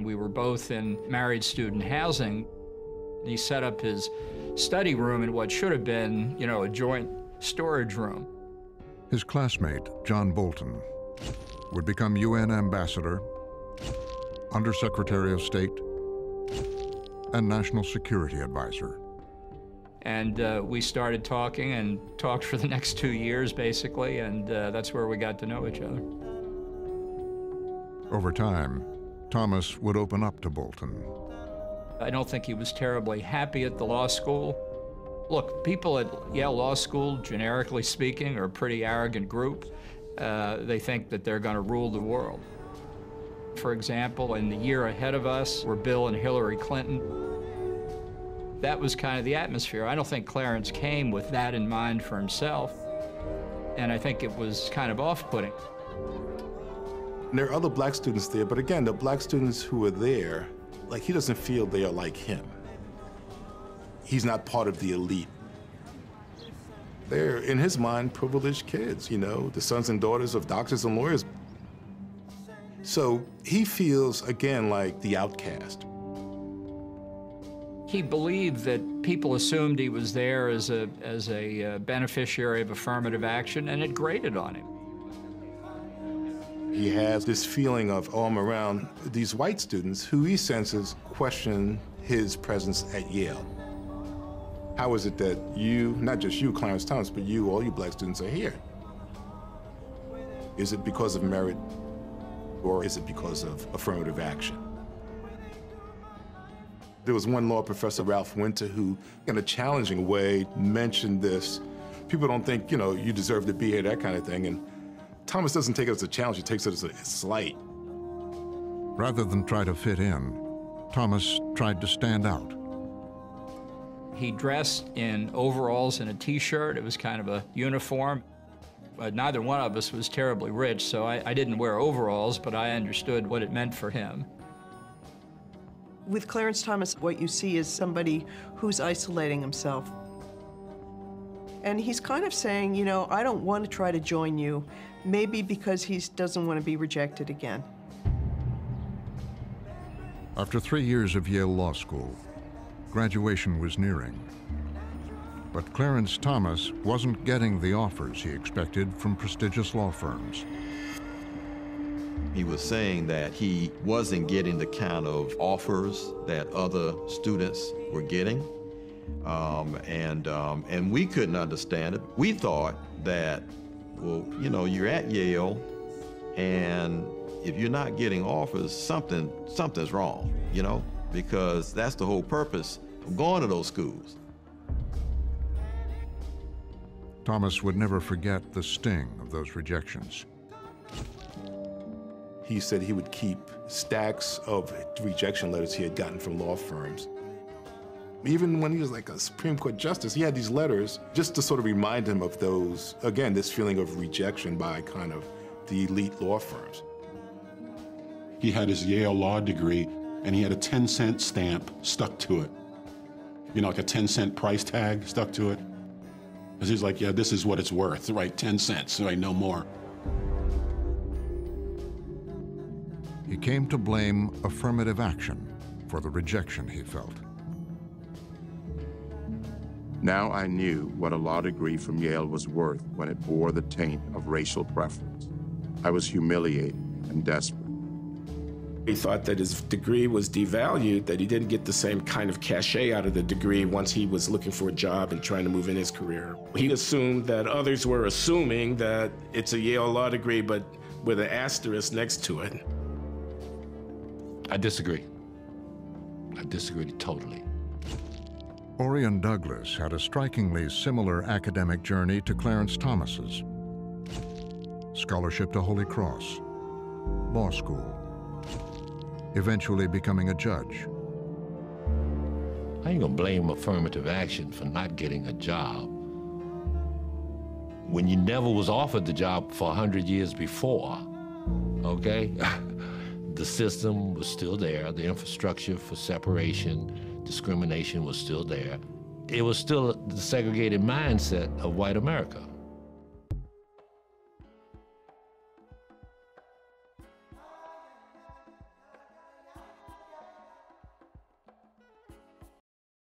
We were both in married student housing. He set up his study room in what should have been, you know, a joint storage room. His classmate, John Bolton, would become UN ambassador, Undersecretary of State, and National Security Advisor. And we started talking and talked for the next 2 years, basically, and that's where we got to know each other. Over time, Thomas would open up to Bolton. I don't think he was terribly happy at the law school. Look, people at Yale Law School, generically speaking, are a pretty arrogant group. They think that they're going to rule the world. For example, in the year ahead of us were Bill and Hillary Clinton. That was kind of the atmosphere. I don't think Clarence came with that in mind for himself, and I think it was kind of off-putting. There are other black students there, but again, the black students who are there, like, he doesn't feel they are like him. He's not part of the elite. They're, in his mind, privileged kids, you know, the sons and daughters of doctors and lawyers. So he feels, again, like the outcast. He believed that people assumed he was there as a beneficiary of affirmative action, and it grated on him. He has this feeling of, oh, I'm around these white students who he senses question his presence at Yale. How is it that you, not just you, Clarence Thomas, but you, all you black students are here? Is it because of merit, or is it because of affirmative action? There was one law professor, Ralph Winter, who, in a challenging way, mentioned this. People don't think, you know, you deserve to be here, that kind of thing. And Thomas doesn't take it as a challenge, he takes it as a slight. Rather than try to fit in, Thomas tried to stand out. He dressed in overalls and a T-shirt. It was kind of a uniform. Neither one of us was terribly rich, so I didn't wear overalls, but I understood what it meant for him. With Clarence Thomas, what you see is somebody who's isolating himself. And he's kind of saying, you know, I don't want to try to join you, maybe because he doesn't want to be rejected again. After 3 years of Yale Law School, graduation was nearing. But Clarence Thomas wasn't getting the offers he expected from prestigious law firms. He was saying that he wasn't getting the kind of offers that other students were getting. And we couldn't understand it. We thought that, well, you know, you're at Yale, and if you're not getting offers, something's wrong, you know, because that's the whole purpose of going to those schools. Thomas would never forget the sting of those rejections. He said he would keep stacks of rejection letters he had gotten from law firms. Even when he was like a Supreme Court justice, he had these letters just to sort of remind him of those, again, this feeling of rejection by kind of the elite law firms. He had his Yale law degree, and he had a 10-cent stamp stuck to it. You know, like a 10-cent price tag stuck to it. Because he's like, yeah, this is what it's worth, right? 10 cents, right? No more. He came to blame affirmative action for the rejection he felt. Now I knew what a law degree from Yale was worth when it bore the taint of racial preference. I was humiliated and desperate. He thought that his degree was devalued, that he didn't get the same kind of cachet out of the degree once he was looking for a job and trying to move in his career. He assumed that others were assuming that it's a Yale law degree, but with an asterisk next to it. I disagree. I disagree totally. Orion Douglas had a strikingly similar academic journey to Clarence Thomas's. Scholarship to Holy Cross, law school, eventually becoming a judge. I ain't gonna blame affirmative action for not getting a job when you never was offered the job for 100 years before, okay? The system was still there, the infrastructure for separation, discrimination was still there. It was still the segregated mindset of white America.